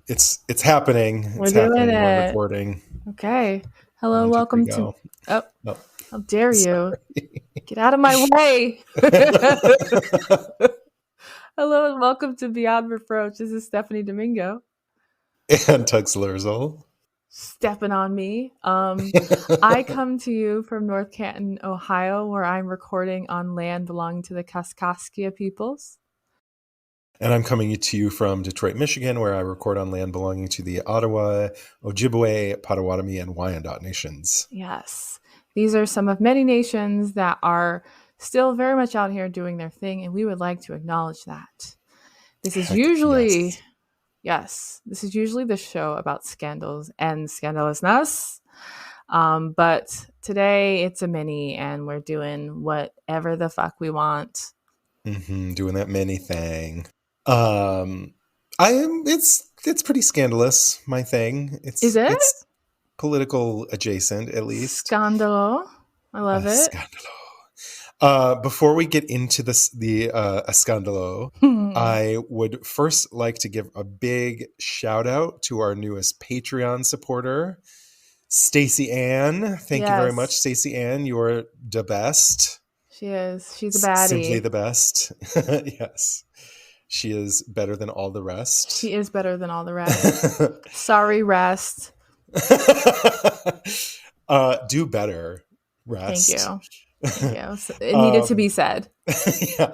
It's happening. We're It's doing happening. We're it. recording. Okay. Hello, 1, 2, 3, welcome to. go. Oh, Oh, how dare you? sorry. Get out of my way. Hello, and welcome to Beyond Reproach. This is Stephanie Domingo. And Tux Lurzel. Stepping on me. I come to you from North Canton, Ohio, where I'm recording on land belonging to the Kaskaskia peoples. And I'm coming to you from Detroit, Michigan, where I record on land belonging to the Ottawa, Ojibwe, Potawatomi, and Wyandot nations. Yes. These are some of many nations that are still very much out here doing their thing, and we would like to acknowledge that. This is usually, yes, this is usually the show about scandals and scandalousness. But today it's a mini, and we're doing whatever the fuck we want. Doing that many thing. It's pretty scandalous, my thing. Is it? It's political adjacent, at least. Scandalo. I love it. Scandalo. Before we get into the scandalo, I would first like to give a big shout out to our newest Patreon supporter, Stacey Ann. Thank you very much, Stacey Ann. You're the best. She is. She's a baddie. Simply the best. Yes. She is better than all the rest. She is better than all the rest. Sorry, rest. Do better, rest. Thank you. It needed to be said. Yeah.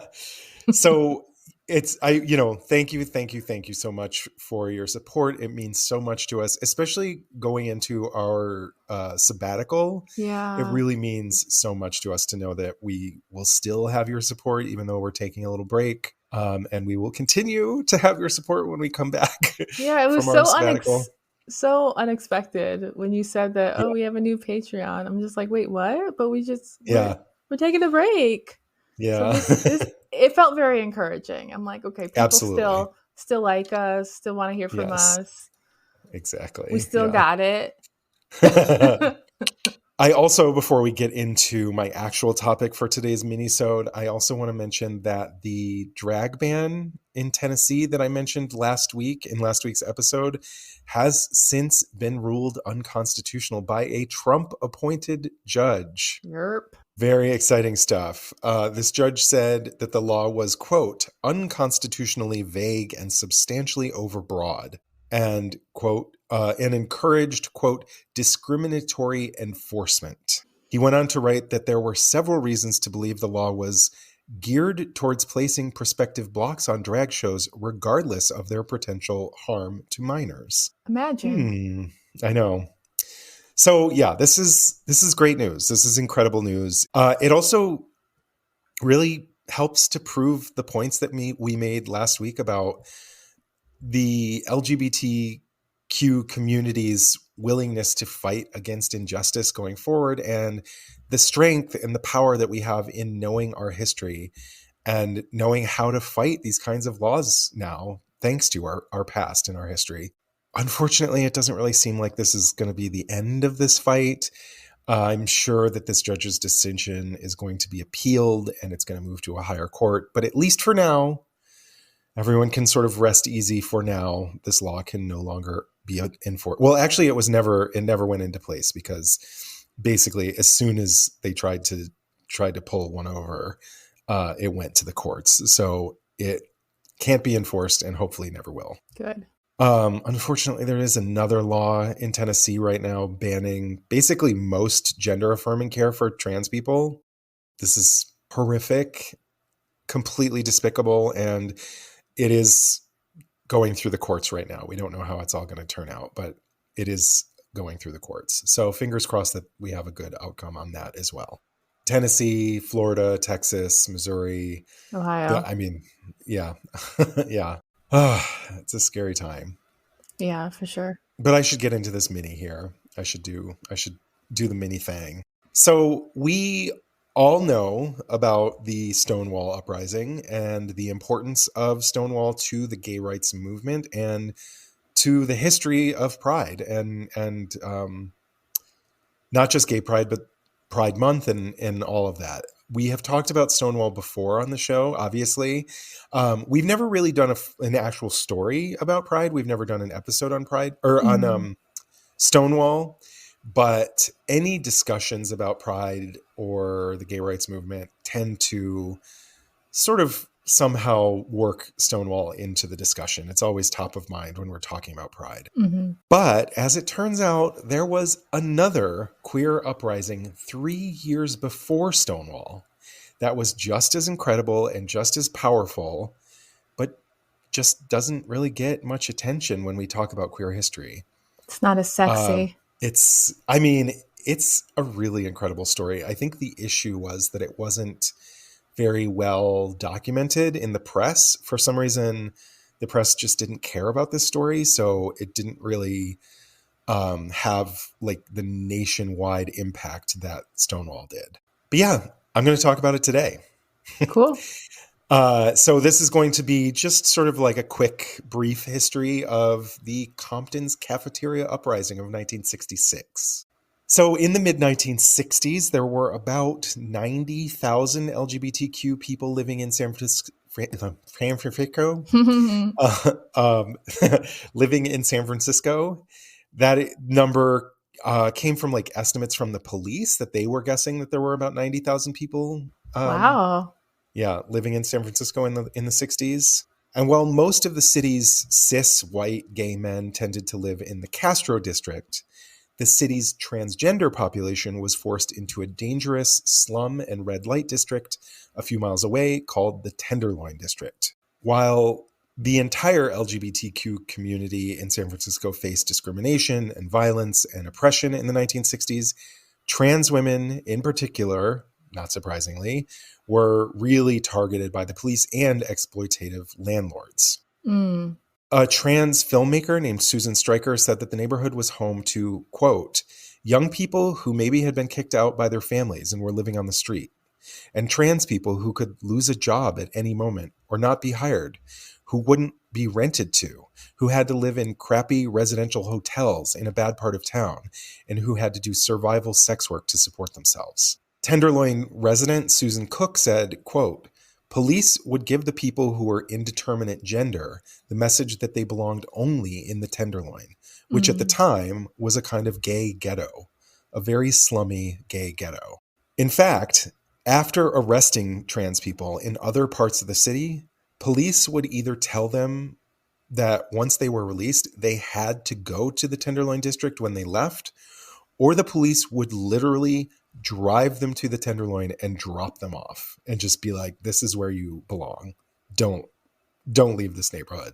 So thank you so much for your support. It means so much to us, especially going into our sabbatical. Yeah. It really means so much to us to know that we will still have your support, even though we're taking a little break. And we will continue to have your support when we come back. Yeah, it was so unexpected when you said that, we have a new Patreon. I'm just like, wait, what? But we're taking a break. Yeah. So it felt very encouraging. I'm like, okay, people still like us, still want to hear from us. Exactly. We still got it. I also, before we get into my actual topic for today's minisode, I also want to mention that the drag ban in Tennessee that I mentioned last week in last week's episode has since been ruled unconstitutional by a Trump-appointed judge. Yep. Very exciting stuff. This judge said that the law was, quote, unconstitutionally vague and substantially overbroad, and, quote, and encouraged, quote, discriminatory enforcement. He went on to write that there were several reasons to believe the law was geared towards placing prospective blocks on drag shows regardless of their potential harm to minors. Imagine. I know. So yeah, this is great news. This is incredible news. It also really helps to prove the points that we made last week about the LGBTQ community's willingness to fight against injustice going forward, and the strength and the power that we have in knowing our history and knowing how to fight these kinds of laws now, thanks to our past and our history. Unfortunately, it doesn't really seem like this is going to be the end of this fight. I'm sure that this judge's decision is going to be appealed and it's going to move to a higher court. But at least for now, everyone can sort of rest easy for now. This law can no longer be enforced. Well, actually, it never went into place because basically as soon as they tried to pull one over, it went to the courts. So it can't be enforced and hopefully never will. Good. Unfortunately, there is another law in Tennessee right now banning basically most gender affirming care for trans people. This is horrific, completely despicable, and it is going through the courts right now. We don't know how it's all going to turn out, but it is going through the courts. So fingers crossed that we have a good outcome on that as well. Tennessee, Florida, Texas, Missouri, Ohio. Yeah. Yeah. It's a scary time. Yeah, for sure. But I should get into this mini here. I should do the mini thing. So we all know about the Stonewall Uprising and the importance of Stonewall to the gay rights movement and to the history of Pride and not just Gay Pride, but Pride Month and all of that. we have talked about Stonewall before on the show, obviously. We've never really done an actual story about Pride. We've never done an episode on Pride or on Stonewall. But any discussions about Pride or the gay rights movement tend to sort of somehow work Stonewall into the discussion. It's always top of mind when we're talking about Pride. Mm-hmm. But as it turns out, there was another queer uprising 3 years before Stonewall that was just as incredible and just as powerful, but just doesn't really get much attention when we talk about queer history. It's not as sexy. It's a really incredible story. I think the issue was that it wasn't very well documented in the press. For some reason, the press just didn't care about this story, so it didn't really have like the nationwide impact that Stonewall did. But yeah, I'm going to talk about it today. Cool. So this is going to be just sort of like a quick, brief history of the Compton's Cafeteria Uprising of 1966. So in the mid-1960s, there were about 90,000 LGBTQ people living in San Francisco. Living in San Francisco. That number came from like estimates from the police that they were guessing that there were about 90,000 people. Wow. Yeah, living in San Francisco in the 60s. And while most of the city's cis white gay men tended to live in the Castro district, the city's transgender population was forced into a dangerous slum and red light district a few miles away called the Tenderloin district. While the entire LGBTQ community in San Francisco faced discrimination and violence and oppression in the 1960s, trans women in particular, not surprisingly, were really targeted by the police and exploitative landlords. Mm. A trans filmmaker named Susan Stryker said that the neighborhood was home to, quote, young people who maybe had been kicked out by their families and were living on the street, and trans people who could lose a job at any moment or not be hired, who wouldn't be rented to, who had to live in crappy residential hotels in a bad part of town, and who had to do survival sex work to support themselves. Tenderloin resident Susan Cook said, quote, police would give the people who were indeterminate gender the message that they belonged only in the Tenderloin, which at the time was a kind of gay ghetto, a very slummy gay ghetto. In fact, after arresting trans people in other parts of the city, police would either tell them that once they were released, they had to go to the Tenderloin district when they left, or the police would literally drive them to the Tenderloin and drop them off and just be like, this is where you belong. Don't leave this neighborhood.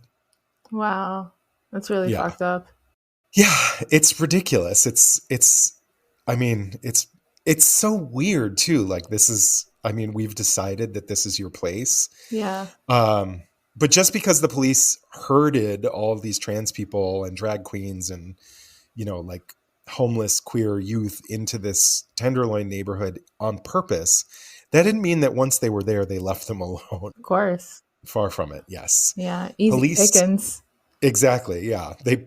Wow. That's really fucked up. Yeah, it's ridiculous. It's so weird too. Like we've decided that this is your place. Yeah. But just because the police herded all of these trans people and drag queens and, like homeless queer youth into this Tenderloin neighborhood on purpose, that didn't mean that once they were there, they left them alone. Of course. Far from it. Yes. Yeah. Easy pickings. Exactly. Yeah. They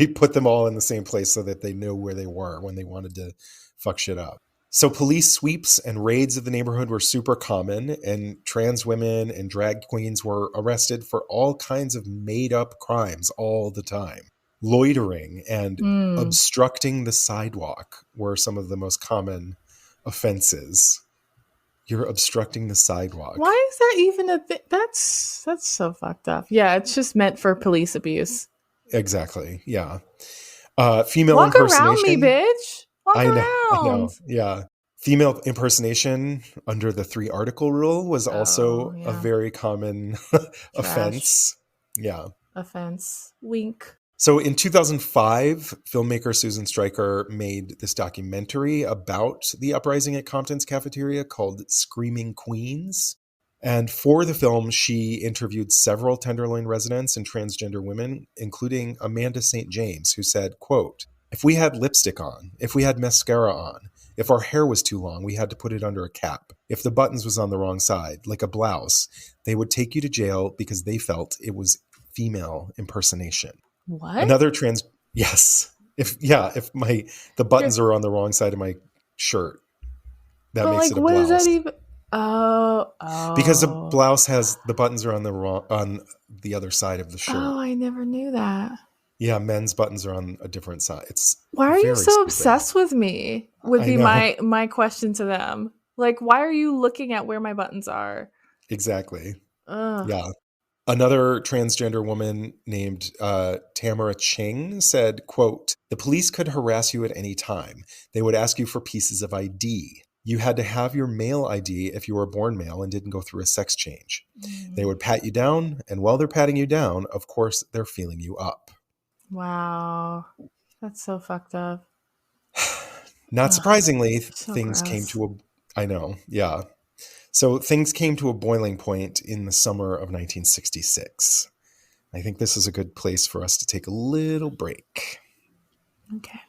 put them all in the same place so that they knew where they were when they wanted to fuck shit up. So police sweeps and raids of the neighborhood were super common, and trans women and drag queens were arrested for all kinds of made up crimes all the time. Loitering and obstructing the sidewalk were some of the most common offenses. You're obstructing the sidewalk. Why is that even a thing? That's so fucked up. Yeah, it's just meant for police abuse. Exactly. Yeah. Female Walk impersonation. Around me, bitch. Walk around. I know. Yeah. Female impersonation under the 3-article rule was also a very common offense. Yeah. Offense. Wink. So in 2005, filmmaker Susan Stryker made this documentary about the uprising at Compton's Cafeteria called Screaming Queens. And for the film, she interviewed several Tenderloin residents and transgender women, including Amanda St. James, who said, quote, if we had lipstick on, if we had mascara on, if our hair was too long, we had to put it under a cap. If the buttons was on the wrong side, like a blouse, they would take you to jail because they felt it was female impersonation. What? Another yes. If the buttons are on the wrong side of my shirt, that makes it a blouse. What does that even? Because the Oh. blouse has the buttons are on the other side of the shirt. Oh, I never knew that. Yeah, men's buttons are on a different side. It's Why are you very so stupid. obsessed with me? Would I be know. my question to them. Like, why are you looking at where my buttons are? Exactly. Ugh. Yeah. Another transgender woman named Tamara Ching said, quote, "The police could harass you at any time. They would ask you for pieces of ID. You had to have your male ID if you were born male and didn't go through a sex change. They would pat you down, and while they're patting you down, of course, they're feeling you up." Wow. That's so fucked up. Not Ugh, surprisingly, so things came gross. to a, I know, yeah. So things came to a boiling point in the summer of 1966. I think this is a good place for us to take a little break. Okay.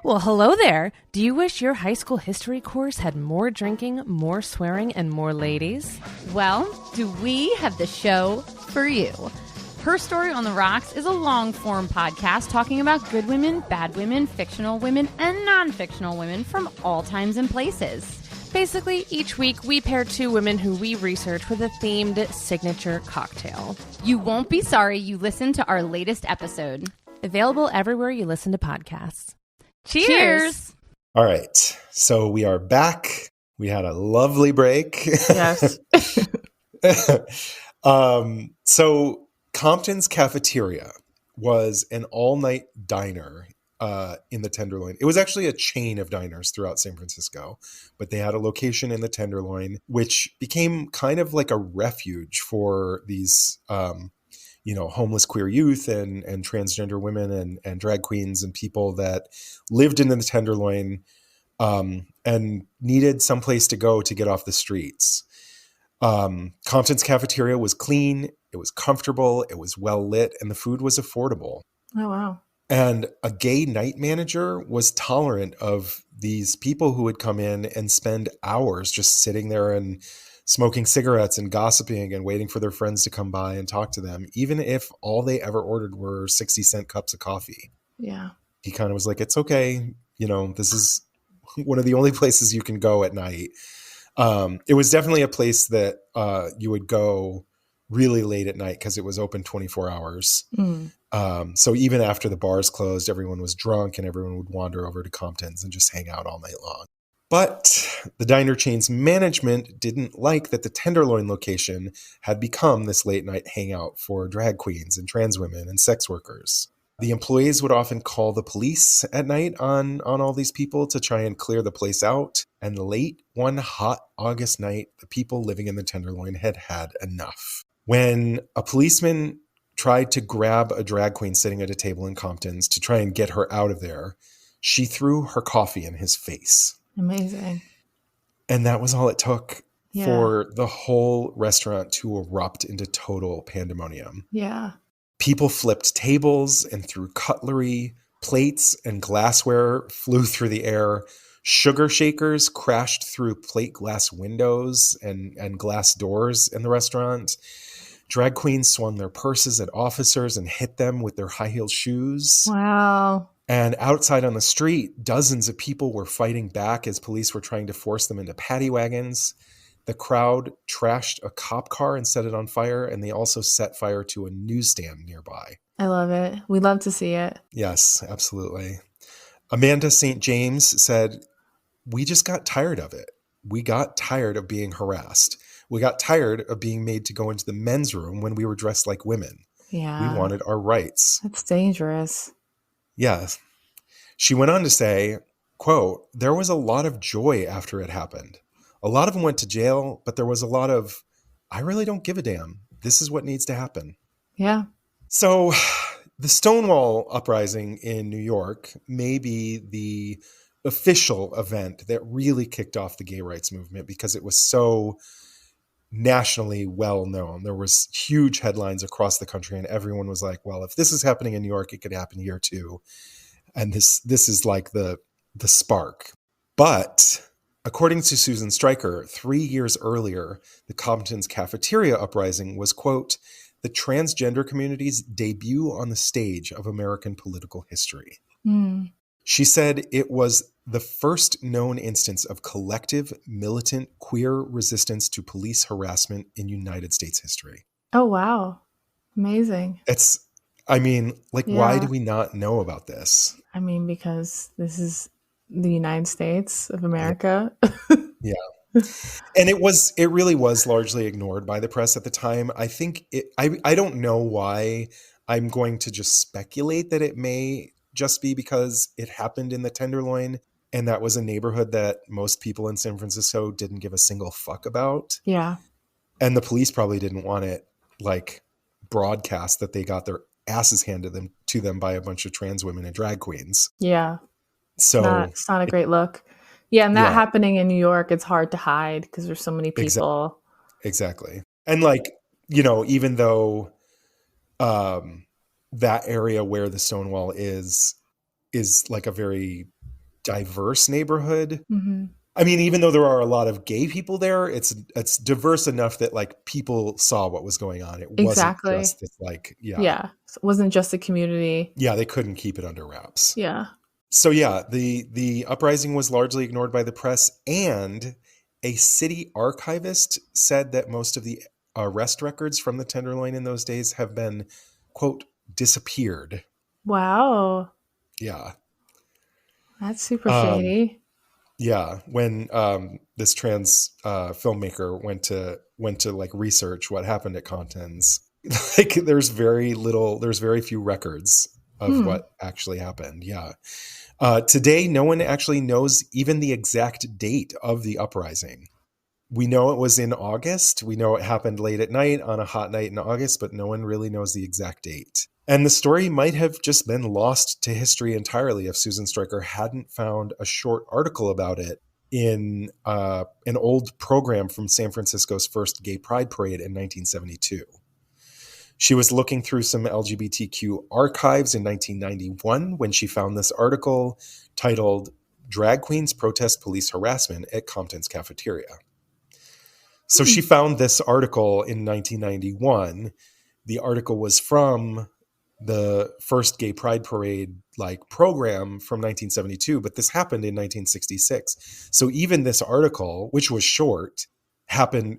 Well, hello there. Do you wish your high school history course had more drinking, more swearing, and more ladies? Well, do we have the show for you? Herstory on the Rocks is a long-form podcast talking about good women, bad women, fictional women, and non-fictional women from all times and places. Basically, each week we pair two women who we research with a themed signature cocktail. You won't be sorry you listened to our latest episode. Available everywhere you listen to podcasts. Cheers! All right. So we are back. We had a lovely break. Yes. So Compton's Cafeteria was an all-night diner in the Tenderloin. It was actually a chain of diners throughout San Francisco, but they had a location in the Tenderloin, which became kind of like a refuge for these homeless queer youth and transgender women and drag queens and people that lived in the Tenderloin and needed someplace to go to get off the streets. Compton's Cafeteria was clean, it was comfortable, it was well lit, and the food was affordable. Oh, wow. And a gay night manager was tolerant of these people who would come in and spend hours just sitting there and smoking cigarettes and gossiping and waiting for their friends to come by and talk to them, even if all they ever ordered were 60-cent cups of coffee. Yeah. He kind of was like, it's okay. This is one of the only places you can go at night. It was definitely a place that you would go really late at night because it was open 24 hours. Mm. So even after the bars closed, everyone was drunk and everyone would wander over to Compton's and just hang out all night long. But the diner chain's management didn't like that the Tenderloin location had become this late night hangout for drag queens and trans women and sex workers. The employees would often call the police at night on all these people to try and clear the place out. And late one hot August night, the people living in the Tenderloin had had enough. When a policeman tried to grab a drag queen sitting at a table in Compton's to try and get her out of there, she threw her coffee in his face. Amazing. And that was all it took for the whole restaurant to erupt into total pandemonium. Yeah. People flipped tables and threw cutlery, plates and glassware flew through the air. Sugar shakers crashed through plate glass windows and glass doors in the restaurant. Drag queens swung their purses at officers and hit them with their high-heeled shoes. Wow. And outside on the street, dozens of people were fighting back as police were trying to force them into paddy wagons. The crowd trashed a cop car and set it on fire, and they also set fire to a newsstand nearby. I love it. We love to see it. Yes, absolutely. Amanda St. James said, "We just got tired of it. We got tired of being harassed. We got tired of being made to go into the men's room when we were dressed like women. Yeah. We wanted our rights." That's dangerous. Yes. She went on to say, quote, "There was a lot of joy after it happened. A lot of them went to jail, but there was a lot of, I really don't give a damn. This is what needs to happen." Yeah. So the Stonewall Uprising in New York may be the official event that really kicked off the gay rights movement because it was so nationally well known. There was huge headlines across the country and everyone was like, well, if this is happening in New York, it could happen here too. And this is like the spark. But According to Susan Stryker, 3 years earlier, the Compton's Cafeteria Uprising was, quote, the transgender community's debut on the stage of American political history. Mm. She said it was the first known instance of collective, militant, queer resistance to police harassment in United States history. Oh, wow. Amazing. Why do we not know about this? I mean, because this is the United States of America. Yeah. And it really was largely ignored by the press at the time. I think I don't know why. I'm going to just speculate that it may just be because it happened in the Tenderloin, and that was a neighborhood that most people in San Francisco didn't give a single fuck about. Yeah. And the police probably didn't want it broadcast that they got their asses handed to them by a bunch of trans women and drag queens. Yeah. So it's not a great look. Yeah, and that happening in New York, it's hard to hide because there's so many people. Exactly. And even though that area where the Stonewall is like a very diverse neighborhood. Mm-hmm. I mean, even though there are a lot of gay people there, it's diverse enough that people saw what was going on. It wasn't just this Yeah. So it wasn't just a community. Yeah, they couldn't keep it under wraps. Yeah. So the uprising was largely ignored by the press, and a city archivist said that most of the arrest records from the Tenderloin in those days have been, quote, disappeared. Wow. Yeah. That's super shady. Yeah. When this trans filmmaker went to research what happened at Compton's, there's very few records of what actually happened. Yeah. Today, no one actually knows even the exact date of the uprising. We know it was in August. We know it happened late at night on a hot night in August, but no one really knows the exact date. And the story might have just been lost to history entirely if Susan Stryker hadn't found a short article about it in an old program from San Francisco's first Gay Pride Parade in 1972. She was looking through some LGBTQ archives in 1991 when she found this article titled Drag Queens Protest Police Harassment at Compton's Cafeteria. So she found this article in 1991. The article was from the first Gay Pride Parade program from 1972, but this happened in 1966. So even this article, which was short,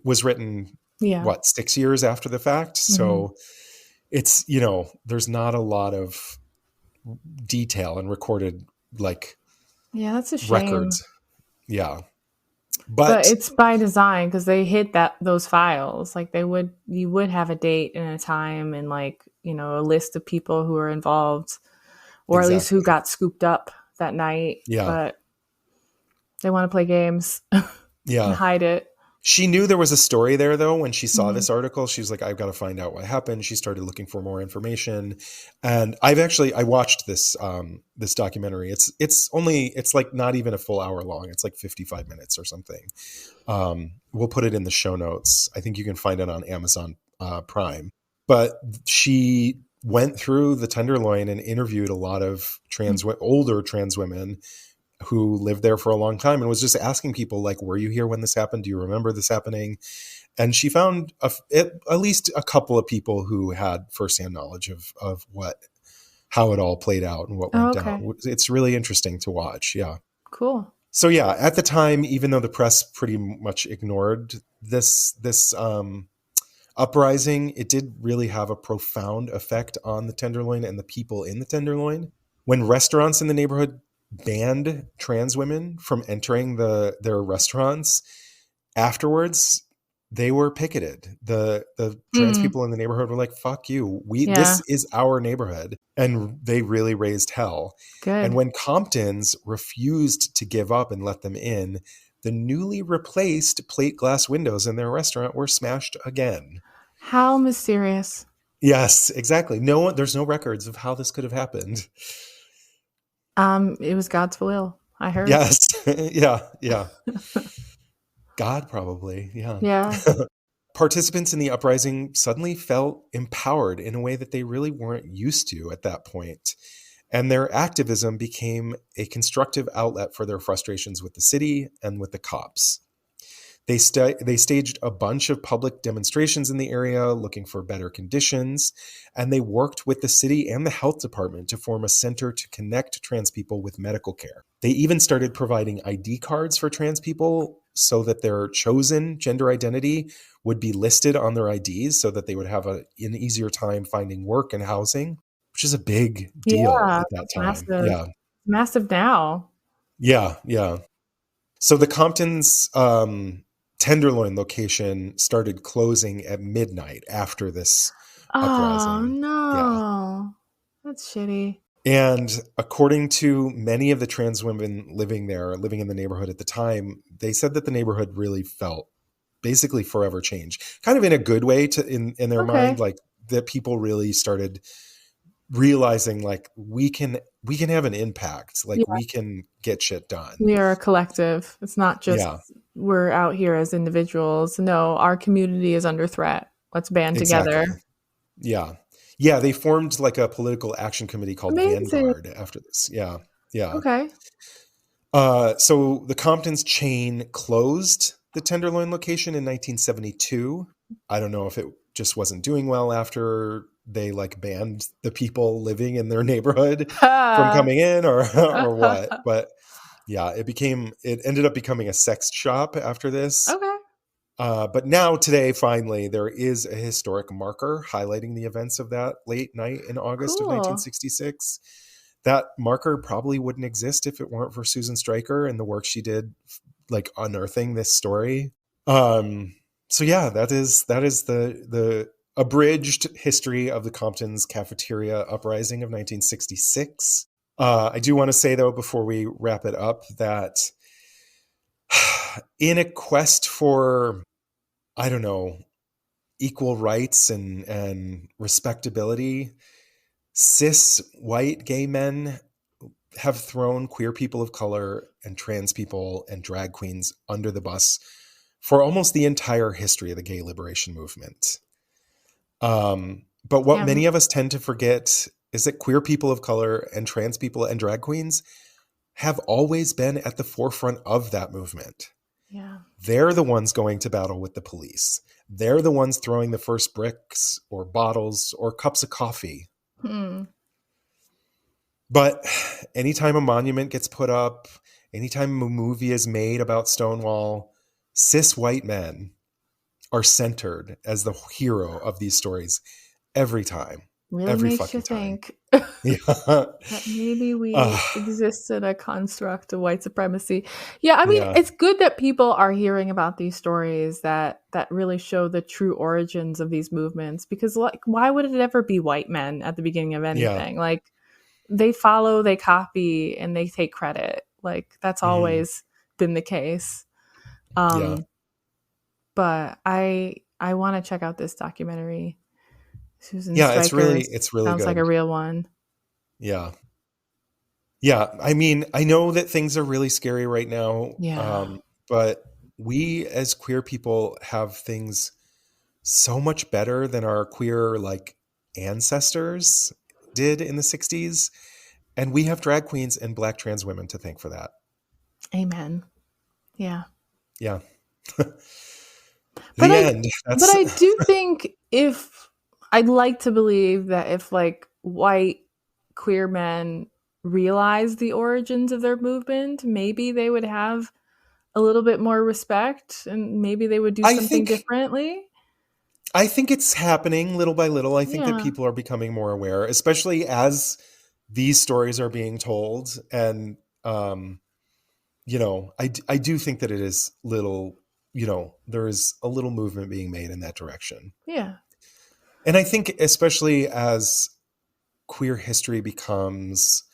was written 6 years after the fact. So it's, there's not a lot of detail and recorded that's a shame. records. Yeah. But it's by design because they hit those files. You would have a date and a time and a list of people who are involved, or at least who got scooped up that night. Yeah. But they want to play games. Yeah. And hide it. She knew there was a story there, though. When she saw this article, she was like, I've got to find out what happened. She started looking for more information. And I watched this documentary. It's not even a full hour long. It's 55 minutes or something. We'll put it in the show notes. I think you can find it on Amazon Prime. But she went through the Tenderloin and interviewed a lot of older trans women who lived there for a long time, and was just asking people were you here when this happened? Do you remember this happening? And she found at least a couple of people who had firsthand knowledge of how it all played out and what went down. It's really interesting to watch. Yeah. Cool. So yeah, at the time, even though the press pretty much ignored this uprising, it did really have a profound effect on the Tenderloin and the people in the Tenderloin. When restaurants in the neighborhood banned trans women from entering their restaurants, afterwards they were picketed. The trans people in the neighborhood were like, fuck you, this is our neighborhood, and they really raised hell. Good. And when Compton's refused to give up and let them in, the newly replaced plate glass windows in their restaurant were smashed again. How mysterious. Yes, exactly. There's no records of how this could have happened. It was God's will, I heard. Yes. Yeah. God, probably. Yeah. Yeah. Participants in the uprising suddenly felt empowered in a way that they really weren't used to at that point. And their activism became a constructive outlet for their frustrations with the city and with the cops. They staged a bunch of public demonstrations in the area looking for better conditions, and they worked with the city and the health department to form a center to connect trans people with medical care. They even started providing ID cards for trans people so that their chosen gender identity would be listed on their IDs so that they would have an easier time finding work and housing, which is a big deal Yeah, at that it's time. massive. Yeah. Massive now. Yeah. Yeah. So the Compton's Tenderloin location started closing at midnight after this uprising. Oh, no. Yeah. That's shitty. And according to many of the trans women living in the neighborhood at the time, they said that the neighborhood really felt basically forever changed, kind of in a good way in their mind, like that people really started realizing like we can have an impact, like we can get shit done. We are a collective. It's not just we're out here as individuals. No, our community is under threat. Let's band together. Yeah. Yeah, they formed like a political action committee called Vanguard after this. Yeah. Yeah. Okay. So the Compton's chain closed the Tenderloin location in 1972. I don't know if it just wasn't doing well after they like banned the people living in their neighborhood from coming in or what. But yeah, it ended up becoming a sex shop after this. Okay. But now today, finally, there is a historic marker highlighting the events of that late night in August of 1966. That marker probably wouldn't exist if it weren't for Susan Stryker and the work she did, like unearthing this story. So yeah, that is the abridged history of the Compton's Cafeteria Uprising of 1966. I do want to say though, before we wrap it up, that in a quest for, I don't know, equal rights and respectability, cis white gay men have thrown queer people of color and trans people and drag queens under the bus for almost the entire history of the gay liberation movement. But what many of us tend to forget is that queer people of color and trans people and drag queens have always been at the forefront of that movement. Yeah. They're the ones going to battle with the police. They're the ones throwing the first bricks or bottles or cups of coffee. But anytime a monument gets put up, anytime a movie is made about Stonewall, cis white men are centered as the hero of these stories every time. Really every makes fucking you time. think Yeah. that maybe we exist in a construct of white supremacy. Yeah, I mean, it's good that people are hearing about these stories that really show the true origins of these movements, because like, why would it ever be white men at the beginning of anything? Yeah. Like, they follow, they copy, and they take credit. Like, that's always been the case. But I want to check out this documentary. Susan Stryker, it's really sounds good. like a real one. Yeah. Yeah. I mean, I know that things are really scary right now. Yeah. But we as queer people have things so much better than our queer like ancestors did in the 60s. And we have drag queens and Black trans women to thank for that. Amen. Yeah. Yeah. But I do think I'd like to believe that if like white queer men realize the origins of their movement, maybe they would have a little bit more respect and maybe they would do something differently. I think it's happening little by little. I think that people are becoming more aware, especially as these stories are being told. And, you know, I do think that it is little, you know, there is a little movement being made in that direction. Yeah. And I think especially as queer history becomes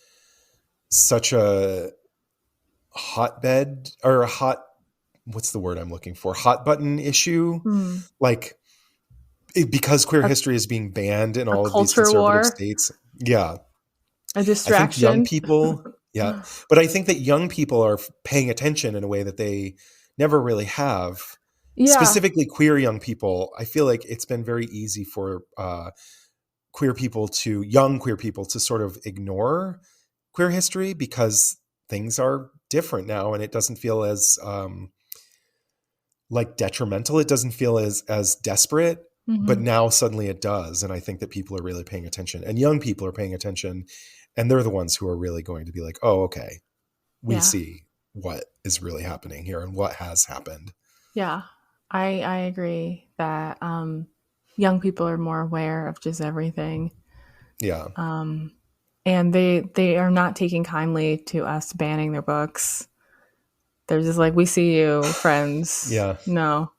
such a hotbed or what's the word I'm looking for? Hot button issue. Like, because queer history is being banned in all of these conservative states. Yeah. A distraction. I think young people, but I think that young people are paying attention in a way that they never really have. Yeah. Specifically queer young people. I feel like it's been very easy for young queer people to sort of ignore queer history because things are different now, and it doesn't feel as like detrimental. It doesn't feel as desperate, but now suddenly it does. And I think that people are really paying attention, and young people are paying attention, and they're the ones who are really going to be like, oh, okay, we see what is really happening here and what has happened. Yeah, I agree that young people are more aware of just everything. Yeah. And they are not taking kindly to us banning their books. They're just like, we see you, friends. Yeah. No.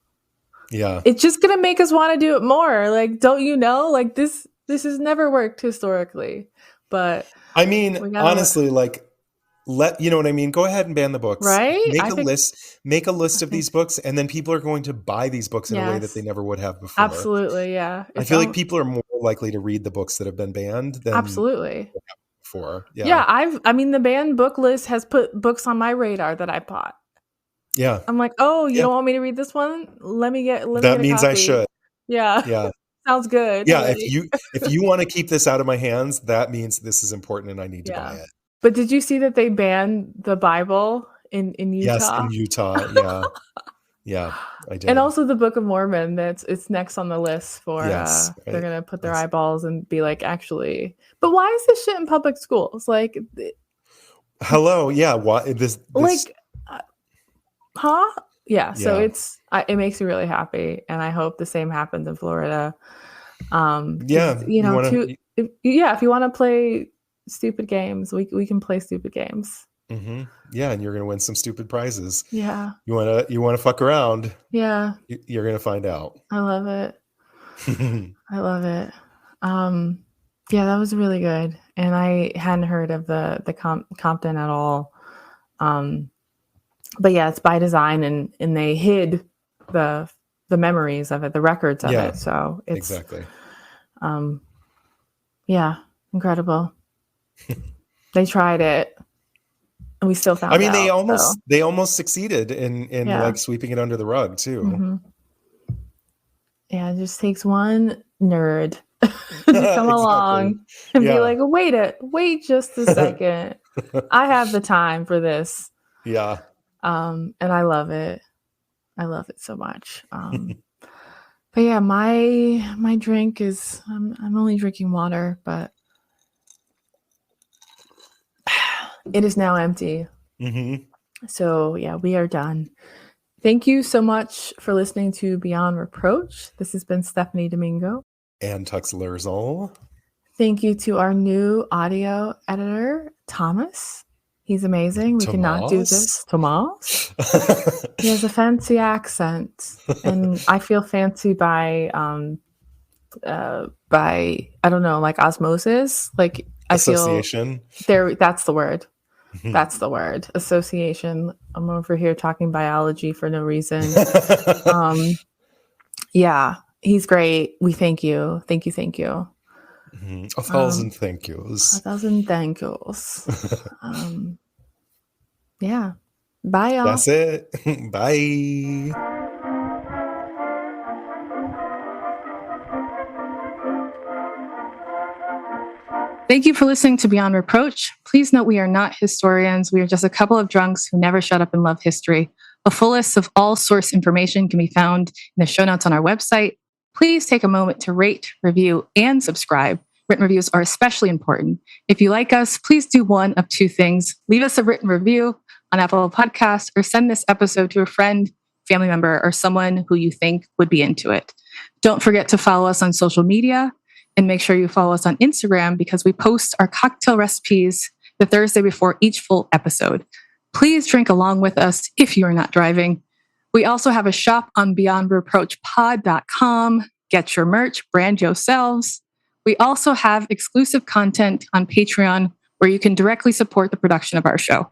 Yeah. It's just going to make us want to do it more. Like, don't you know? Like, this has never worked historically. But I mean, honestly, like, you know what I mean? Go ahead and ban the books. Right? Make a list of these books, and then people are going to buy these books in a way that they never would have before. Absolutely, yeah. I feel like people are more likely to read the books that have been banned than before. Yeah. Yeah, I mean, the banned book list has put books on my radar that I bought. Yeah. I'm like, oh, you don't want me to read this one? Let me get that means I should. Yeah. Yeah. Sounds good. Yeah. If you want to keep this out of my hands, that means this is important and I need to buy it. But did you see that they banned the Bible in Utah? Yes, in Utah. Yeah. Yeah, I did. And also the Book of Mormon, it's next on the list for they're going to put their eyeballs and be like, actually, but why is this shit in public schools? Like, hello. Yeah. Why this like, huh? Yeah. So it makes me really happy. And I hope the same happens in Florida. If you want to play stupid games, we can play stupid games. Mm-hmm. Yeah, and you're gonna win some stupid prizes. Yeah, you wanna fuck around. Yeah, you're gonna find out. I love it. I love it. Yeah, that was really good, and I hadn't heard of the Compton at all. But yeah, it's by design, and they hid the memories of it, the records of it. So it's exactly. Yeah, incredible. They tried it. And we still found they almost succeeded in like sweeping it under the rug too. Mm-hmm. Yeah, it just takes one nerd to come along and be like, wait just a second. I have the time for this. Yeah. And I love it. I love it so much. But yeah, my drink is I'm only drinking water, but it is now empty. Mm-hmm. So yeah, we are done. Thank you so much for listening to Beyond Reproach. This has been Stephanie Domingo. And Tux Lerzol. Thank you to our new audio editor, Thomas. He's amazing. We cannot do this. Tomas? He has a fancy accent. And I feel fancy by I don't know, like osmosis. Like association. That's the word. That's the word. Association. I'm over here talking biology for no reason. Yeah, he's great. We thank you. Thank you. Mm-hmm. 1,000 thank yous. 1,000 thank yous. Yeah. Bye, y'all. That's it. Bye. Thank you for listening to Beyond Reproach. Please note we are not historians. We are just a couple of drunks who never shut up and love history. A full list of all source information can be found in the show notes on our website. Please take a moment to rate, review, and subscribe. Written reviews are especially important. If you like us, please do one of two things. Leave us a written review on Apple Podcasts or send this episode to a friend, family member, or someone who you think would be into it. Don't forget to follow us on social media. And make sure you follow us on Instagram because we post our cocktail recipes the Thursday before each full episode. Please drink along with us if you are not driving. We also have a shop on beyondreproachpod.com. Get your merch, brand yourselves. We also have exclusive content on Patreon where you can directly support the production of our show.